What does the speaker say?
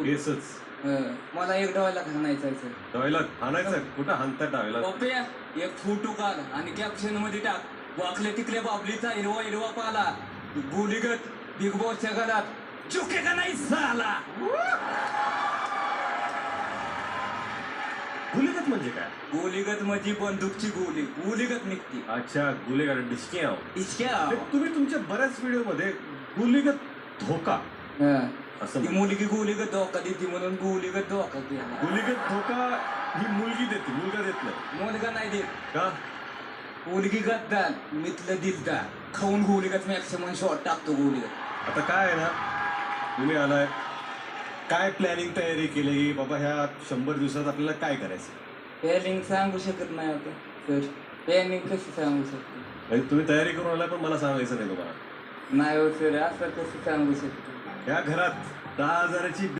केसच मला एक डोळ्याला हाणायचा आहे सर. डायलॉग हाणायचं कुठं हाणता डायलॉग पप्प्या एक फोटो काढ आणि कॅप्शन मध्ये टाक वाकले तिकले बाबलीचा हिरवा हिरवा पाला गोलीगत बिग बॉसच्या गळात चुके का नाही साला. गुलीगत म्हणजे काय? गोलीगत म्हणजे बंदूकची गोली गोलीगत निघते. अच्छा गुलेगार डिस्कियाव. इतक्या तुम्ही तुमच्या बऱ्याच व्हिडिओ मध्ये गुलीगत धोका असं ती मुलगी गोलीगत धोका देते म्हणून गोलीगत धोका दिला. गुलीगत धोका ही मुलगी देते, मुलगा देत नाही. मुलगा नाही देत. का? गोलगी गद्दार मितलं दिलदार खाऊन गोलीगत मॅक्सिमम शॉट टाकतो गोलीगत. आता काय आहे ना, तुम्ही आलाय काय प्लॅनिंग तयारी केली बाबा ह्या 100 दिवसात आपल्याला काय करायचं? प्लॅनिंग सांगू शकत नाही आता सर. प्लॅनिंग कशी सांगू शकतो? म्हणजे तुम्ही तयारी करून आलाय पण मला सांगायचं नाही तुम्हाला. नाही हो सर असं कसं सांगू शकतो? या घरात 10,000ची